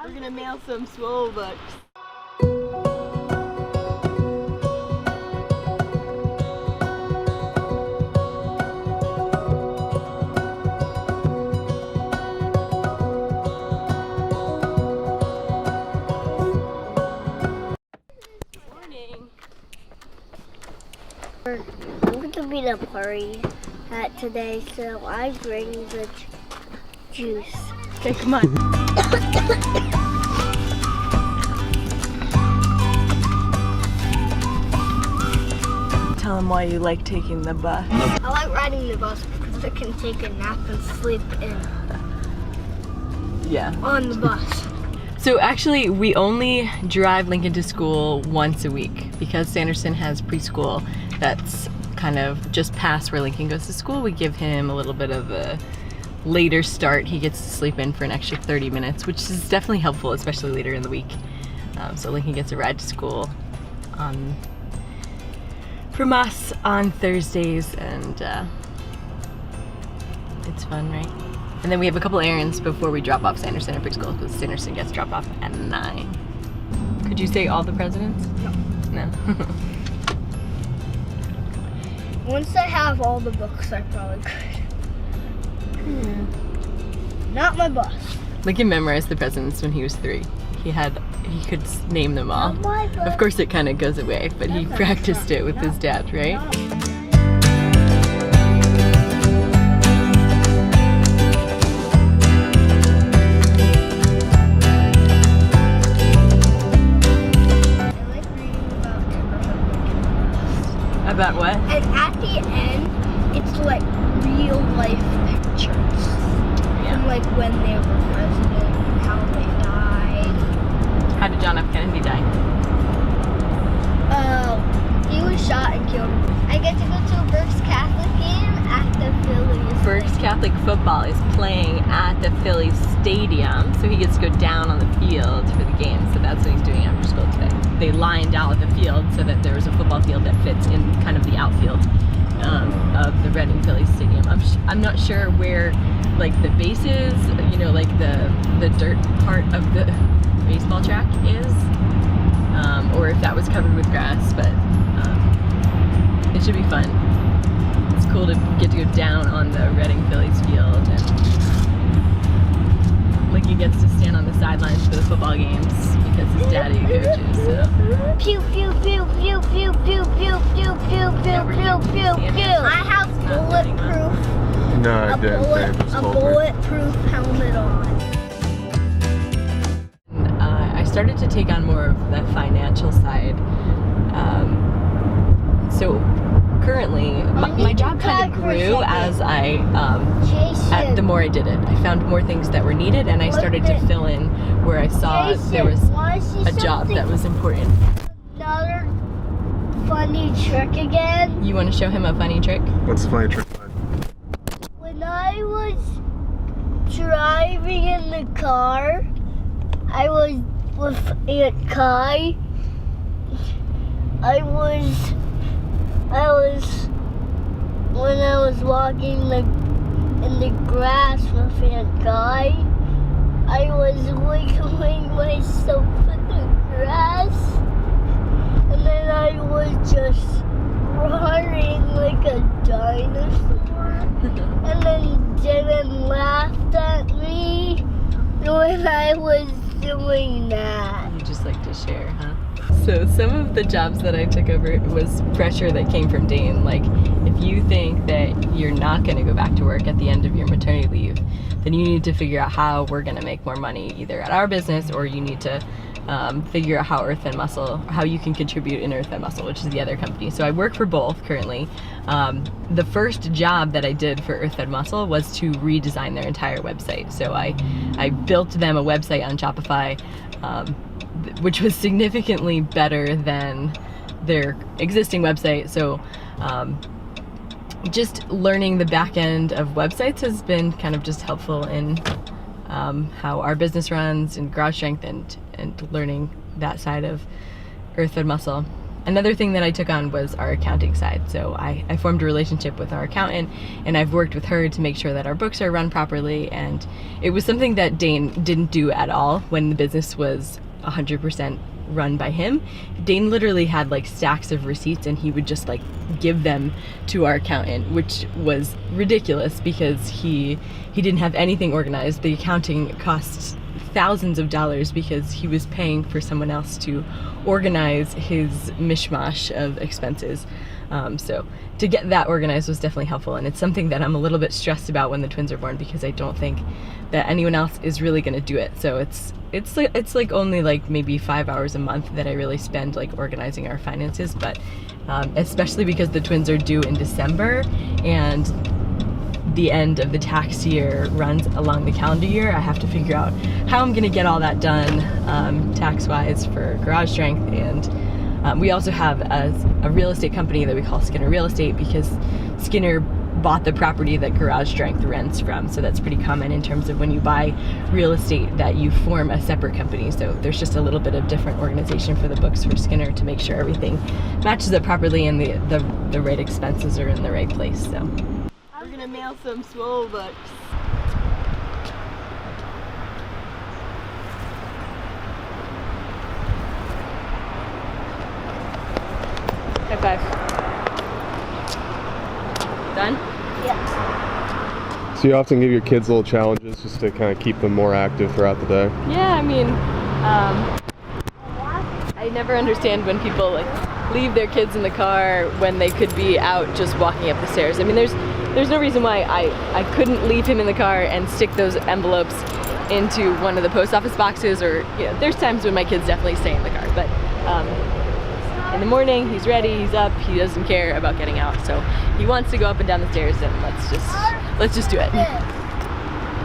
We're gonna mail some SWOLE books. Morning. We're going to be the party at today, so I bring the juice. Okay, come on. Tell them why you like taking the bus. I like riding the bus because I can take a nap and sleep in on the bus. So actually, we only drive Lincoln to school once a week because Sanderson has preschool that's kind of just past where Lincoln goes to school. We give him a little bit of a later start. He gets to sleep in for an extra 30 minutes, which is definitely helpful, especially later in the week. So Lincoln gets a ride to school from us on Thursdays, and it's fun, right? And then we have a couple errands before we drop off Sanderson at preschool, because Sanderson gets dropped off at 9. Could you say all the presidents? No. No. Once I have all the books, I probably could. Not my bus. Lincoln memorized the presidents when he was 3. He could name them all. Of course it kind of goes away, but he practiced it with his dad, right? About what? And at the end, it's like real life pictures. And like when they were president and how they died. How did John F. Kennedy die? He was shot and killed. I get to go to a Berks Catholic game at the Phillies. Berks Catholic football is playing at the Phillies stadium, so he gets to go down on the field for the game. So that's what he's doing after school today. They lined out the field so that there was a football field that fits in kind of the outfield of the Reading Phillies stadium. I'm not sure where like the base is, you know, like the dirt part of the baseball track is, or if that was covered with grass, but it should be fun. It's cool to get to go down on the Reading Phillies field, and Lincoln gets to stand on the sidelines for the football games because his daddy coaches, so. Pew pew pew pew pew pew pew pew pew pew pew pew pew. I have bulletproof. No, I didn't. A bulletproof helmet on. I started to take on more of the financial side. So currently, my job kind of grew as the more I did it. I found more things that were needed, and I started to fill in where I saw there was a job that was important. Another funny trick again. You want to show him a funny trick? What's the funny trick? When I was driving in the car, I was with Aunt Kai. When I was walking in the grass with Aunt Kai, I was wiggling myself in the grass, and then I was just running like a dinosaur, and then Dylan laughed at me when I was doing that. You just like to share, huh? So some of the jobs that I took over was pressure that came from Dane. Like, if you think that you're not going to go back to work at the end of your maternity leave, then you need to figure out how we're going to make more money, either at our business, or you need to figure out how how you can contribute in Earth and Muscle, which is the other company. So I work for both currently. The first job that I did for Earth and Muscle was to redesign their entire website. So I built them a website on Shopify, which was significantly better than their existing website. So just learning the back end of websites has been kind of just helpful in how our business runs and garage strength, and learning that side of Earth and Muscle. Another thing that I took on was our accounting side. So I formed a relationship with our accountant, and I've worked with her to make sure that our books are run properly. And it was something that Dane didn't do at all when the business was 100% run by him. Dane literally had like stacks of receipts, and he would just like give them to our accountant, which was ridiculous because he didn't have anything organized. The accounting costs thousands of dollars because he was paying for someone else to organize his mishmash of expenses. So to get that organized was definitely helpful, and it's something that I'm a little bit stressed about when the twins are born because I don't think that anyone else is really going to do it. So it's like only like maybe 5 hours a month that I really spend like organizing our finances, but especially because the twins are due in December and the end of the tax year runs along the calendar year, I have to figure out how I'm going to get all that done tax-wise for Garage Strength. And we also have a real estate company that we call Skinner Real Estate because Skinner bought the property that Garage Strength rents from. So that's pretty common in terms of when you buy real estate that you form a separate company. So there's just a little bit of different organization for the books for Skinner to make sure everything matches up properly and the right expenses are in the right place. So we're gonna mail some SWOLE books. High five. Done? Yeah. So you often give your kids little challenges just to kind of keep them more active throughout the day? Yeah, I mean, I never understand when people like leave their kids in the car when they could be out just walking up the stairs. I mean, there's no reason why I couldn't leave him in the car and stick those envelopes into one of the post office boxes, or there's times when my kids definitely stay in the car, but in the morning he's ready, he's up, he doesn't care about getting out, so he wants to go up and down the stairs, and let's just do it.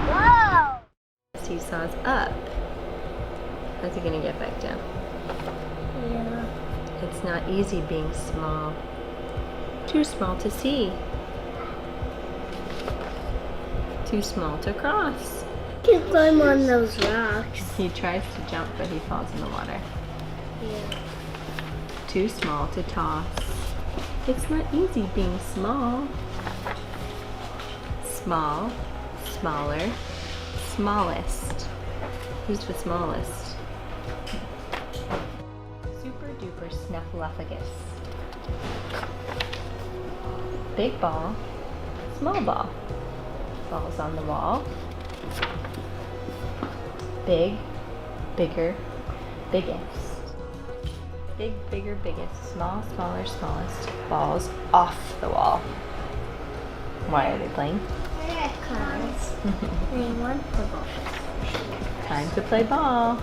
Wow. Seesaw's up. How's he gonna get back down? Yeah. It's not easy being small. Too small to see. Too small to cross. You can climb on those rocks. He tries to jump, but he falls in the water. Yeah. Too small to toss. It's not easy being small. Small, smaller, smallest. Who's the smallest? Super duper snuffleupagus. Big ball, small ball. Balls on the wall. Big, bigger, biggest. Big, bigger, biggest. Small, smaller, smallest. Balls off the wall. Why are they playing? Because they want the ball. Time to play ball.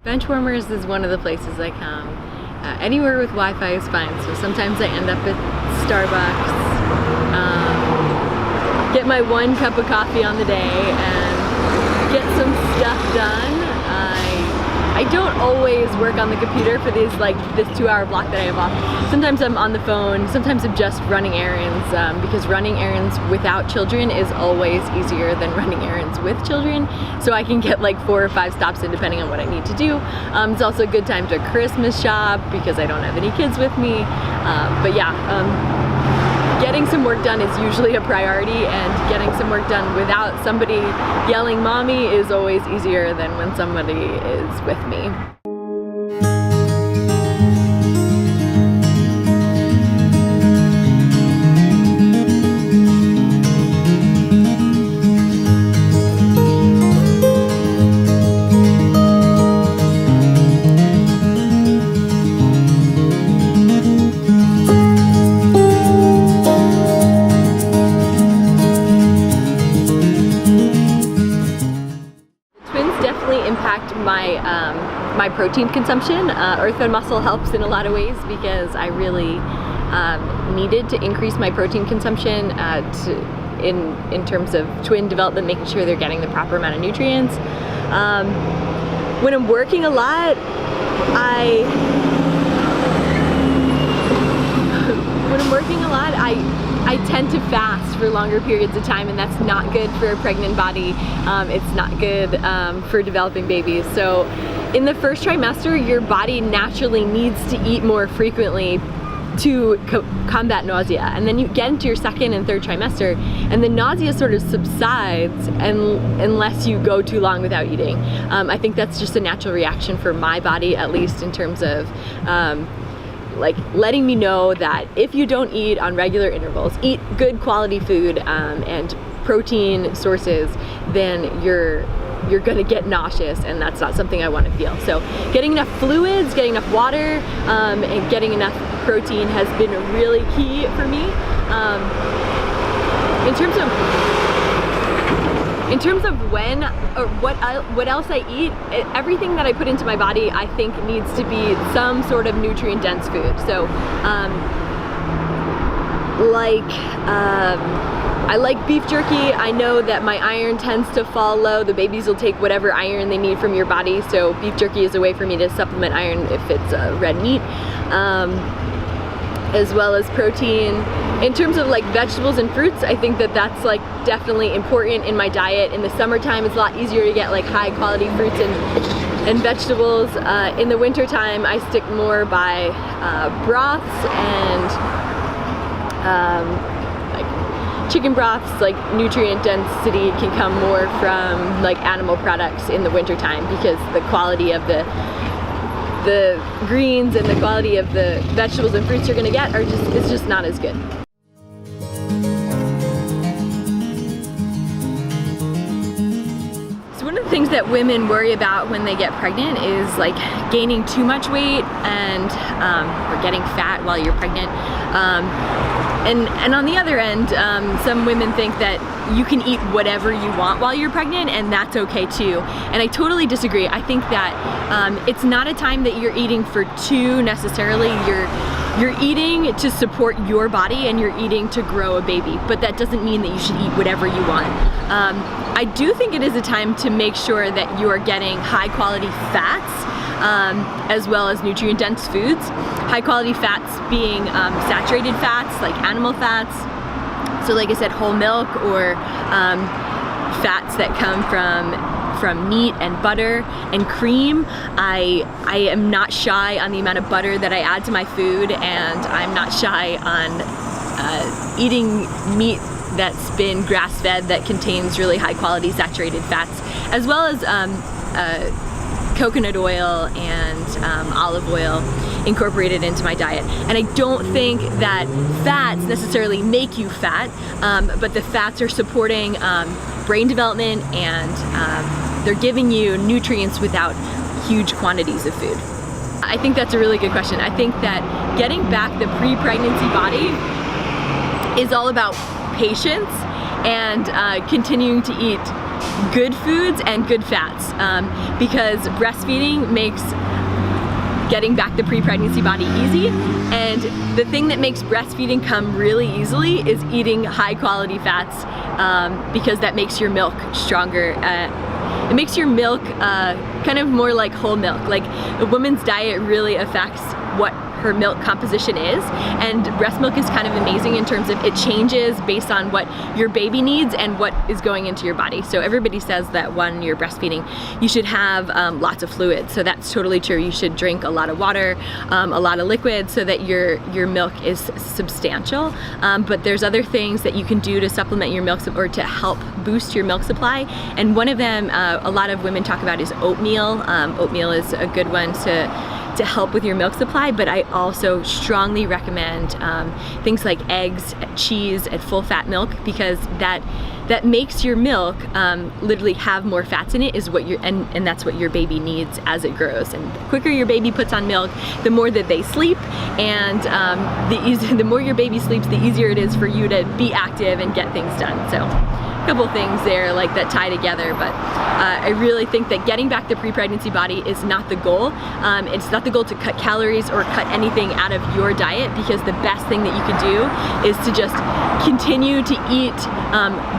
Benchwarmers is one of the places I come. Anywhere with Wi-Fi is fine, so sometimes I end up at Starbucks, get my 1 cup of coffee on the day and get some stuff done. I don't always work on the computer for this 2-hour block that I have off. Sometimes I'm on the phone, sometimes I'm just running errands, because running errands without children is always easier than running errands with children. So I can get like 4 or 5 stops in depending on what I need to do. It's also a good time to Christmas shop because I don't have any kids with me. But yeah, getting some work done is usually a priority, and getting some work done without somebody yelling mommy is always easier than when somebody is with me. Impact my protein consumption. Earth-fed muscle helps in a lot of ways because I really needed to increase my protein consumption in terms of twin development, making sure they're getting the proper amount of nutrients. When I'm working a lot, I tend to fast for longer periods of time, and that's not good for a pregnant body. It's not good for developing babies. So in the first trimester, your body naturally needs to eat more frequently to combat nausea, and then you get into your second and third trimester and the nausea sort of subsides unless you go too long without eating. I think that's just a natural reaction for my body, at least in terms of like letting me know that if you don't eat on regular intervals, eat good quality food and protein sources, then you're gonna get nauseous, and that's not something I want to feel. So getting enough fluids, getting enough water, and getting enough protein has been really key for me. In terms of when or what else I eat, everything that I put into my body I think needs to be some sort of nutrient dense food. So I like beef jerky. I know that my iron tends to fall low. The babies will take whatever iron they need from your body, so beef jerky is a way for me to supplement iron if it's red meat, as well as protein. In terms of like vegetables and fruits, I think that that's like definitely important in my diet. In the summertime, it's a lot easier to get like high quality fruits and vegetables. In the wintertime, I stick more by broths and chicken broths. Like nutrient density can come more from like animal products in the wintertime, because the quality of the greens and the quality of the vegetables and fruits you're gonna get are it's just not as good. So one of the things that women worry about when they get pregnant is like gaining too much weight and or getting fat while you're pregnant. And on the other end, some women think that you can eat whatever you want while you're pregnant, and that's okay too. And I totally disagree. I think that it's not a time that you're eating for two necessarily. You're eating to support your body and you're eating to grow a baby, but that doesn't mean that you should eat whatever you want. I do think it is a time to make sure that you are getting high quality fats, as well as nutrient dense foods. High quality fats being saturated fats like animal fats, so like I said, whole milk, or fats that come from meat and butter and cream. I am not shy on the amount of butter that I add to my food, and I'm not shy on eating meat that's been grass-fed that contains really high quality saturated fats, as well as coconut oil and olive oil incorporated into my diet. And I don't think that fats necessarily make you fat, but the fats are supporting brain development, and they're giving you nutrients without huge quantities of food. I think that's a really good question. I think that getting back the pre-pregnancy body is all about patience and continuing to eat good foods and good fats, because breastfeeding makes getting back the pre-pregnancy body easy, and the thing that makes breastfeeding come really easily is eating high quality fats, because that makes your milk stronger. It makes your milk kind of more like whole milk. Like a woman's diet really affects what her milk composition is, and breast milk is kind of amazing in terms of it changes based on what your baby needs and what is going into your body. So everybody says that when you're breastfeeding you should have lots of fluid, so that's totally true. You should drink a lot of water, a lot of liquid, so that your milk is substantial, but there's other things that you can do to supplement your milk or to help boost your milk supply, and one of them a lot of women talk about is oatmeal. Oatmeal is a good one to help with your milk supply, but I also strongly recommend things like eggs, cheese, and full fat milk, because that makes your milk literally have more fats in it, is what and that's what your baby needs as it grows. And the quicker your baby puts on milk, the more that they sleep, and the more your baby sleeps, the easier it is for you to be active and get things done. So a couple things there like that tie together, but I really think that getting back the pre-pregnancy body is not the goal. It's not the goal to cut calories or cut anything out of your diet, because the best thing that you can do is to just continue to eat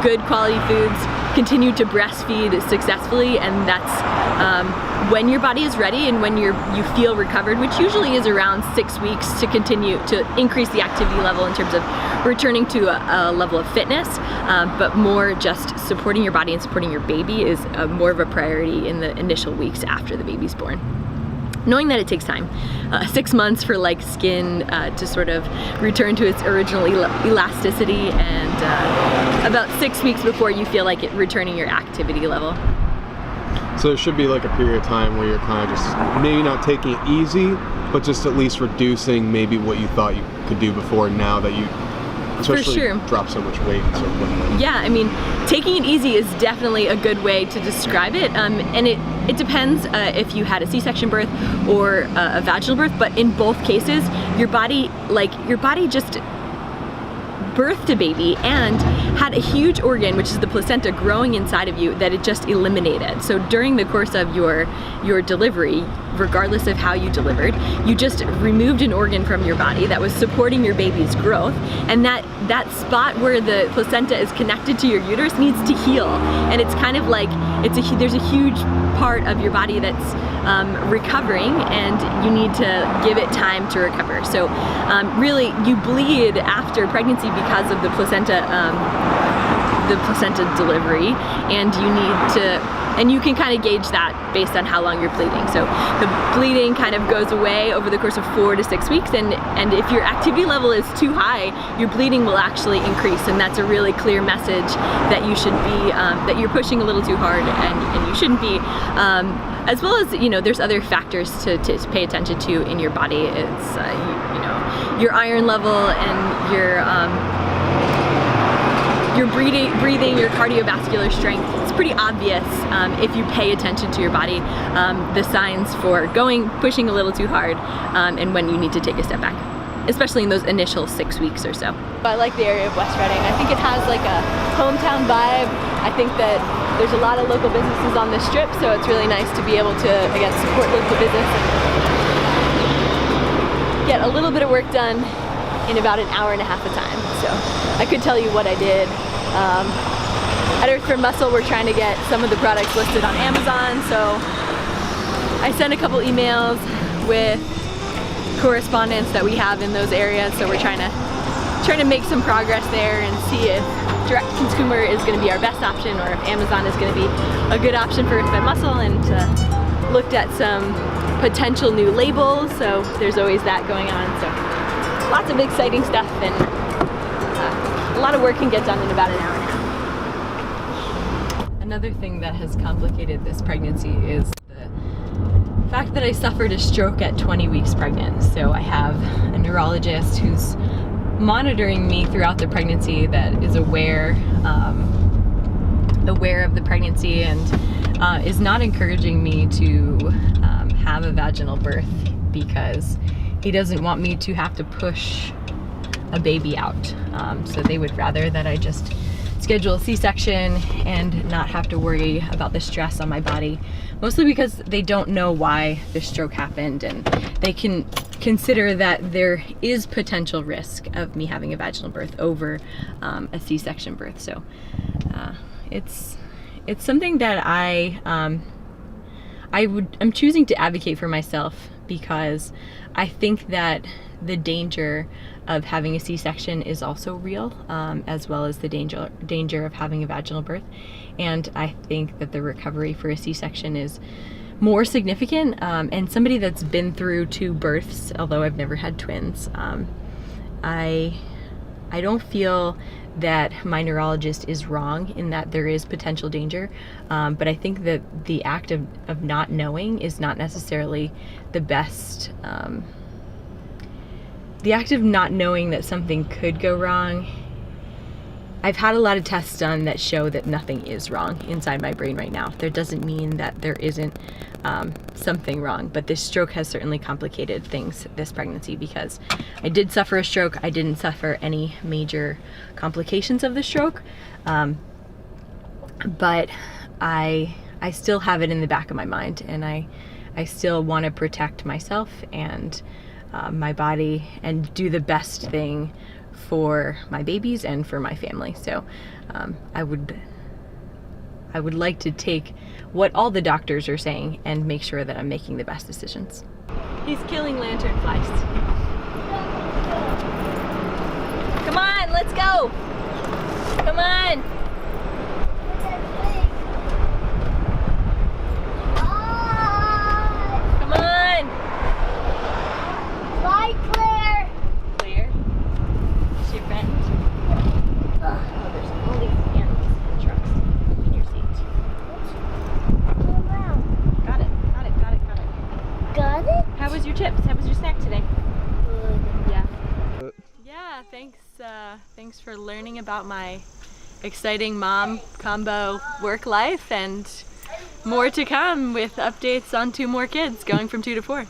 good quality foods, continue to breastfeed successfully, and that's when your body is ready and when you feel recovered, which usually is around 6 weeks, to continue to increase the activity level in terms of returning to a level of fitness, but more just supporting your body and supporting your baby is more of a priority in the initial weeks after the baby's born. Knowing that it takes time, 6 months for like skin to sort of return to its original elasticity, and about 6 weeks before you feel like it returning your activity level. So there should be like a period of time where you're kind of just maybe not taking it easy, but just at least reducing maybe what you thought you could do before, now that you especially drop so much weight and so quickly. Yeah, I mean, taking it easy is definitely a good way to describe it, and it depends if you had a C-section birth or a vaginal birth, but in both cases, your body just birthed a baby and had a huge organ, which is the placenta, growing inside of you that it just eliminated. So during the course of your delivery, regardless of how you delivered, you just removed an organ from your body that was supporting your baby's growth, and that spot where the placenta is connected to your uterus needs to heal. And it's kind of like there's a huge part of your body that's recovering, and you need to give it time to recover. So really, you bleed after pregnancy because of the placenta delivery, and you need to. And you can kind of gauge that based on how long you're bleeding. So the bleeding kind of goes away over the course of 4 to 6 weeks, and if your activity level is too high, your bleeding will actually increase, and that's a really clear message that you should be, that you're pushing a little too hard, and you shouldn't be. As well as, you know, there's other factors to pay attention to in your body. It's, you know, your iron level and your breathing, your cardiovascular strength. It's pretty obvious if you pay attention to your body, the signs for pushing a little too hard, and when you need to take a step back, especially in those initial 6 weeks or so. I like the area of West Reading. I think it has like a hometown vibe. I think that there's a lot of local businesses on this strip, so it's really nice to be able to, again, support local business and get a little bit of work done in about an hour and a half of time. So I could tell you what I did. At Earth for Muscle, we're trying to get some of the products listed on Amazon, so I sent a couple emails with correspondence that we have in those areas, so we're trying to make some progress there and see if direct consumer is going to be our best option, or if Amazon is going to be a good option for Earth for Muscle, and looked at some potential new labels, so there's always that going on. So lots of exciting stuff, and a lot of work can get done in about an hour and a half. Another thing that has complicated this pregnancy is the fact that I suffered a stroke at 20 weeks pregnant. So I have a neurologist who's monitoring me throughout the pregnancy, that is aware of the pregnancy, and is not encouraging me to have a vaginal birth, because he doesn't want me to have to push a baby out. So they would rather that I just schedule a C-section and not have to worry about the stress on my body, mostly because they don't know why the stroke happened, and they can consider that there is potential risk of me having a vaginal birth over a C-section birth. So it's something that I'm choosing to advocate for myself, because I think that the danger of having a C-section is also real, as well as the danger of having a vaginal birth. And I think that the recovery for a C-section is more significant. And somebody that's been through 2 births, although I've never had twins, I don't feel that my neurologist is wrong in that there is potential danger, but I think that the act of not knowing is not necessarily the best. The act of not knowing that something could go wrong, I've had a lot of tests done that show that nothing is wrong inside my brain right now. That doesn't mean that there isn't something wrong, but this stroke has certainly complicated things this pregnancy, because I did suffer a stroke. I didn't suffer any major complications of the stroke, but I still have it in the back of my mind, and I still want to protect myself and my body, and do the best thing for my babies and for my family. So I would like to take what all the doctors are saying and make sure that I'm making the best decisions. He's killing lanternflies. Come on, let's go! Come on! Come on! Bye, Claire. Claire? Is your friend? Oh, there's all these animals and trucks in your seat. Got it. Got it? How was your chips? How was your snack today? Good. Yeah. Yeah, thanks for learning about my exciting mom combo work life, and more to come with updates on 2 more kids going from 2 to 4.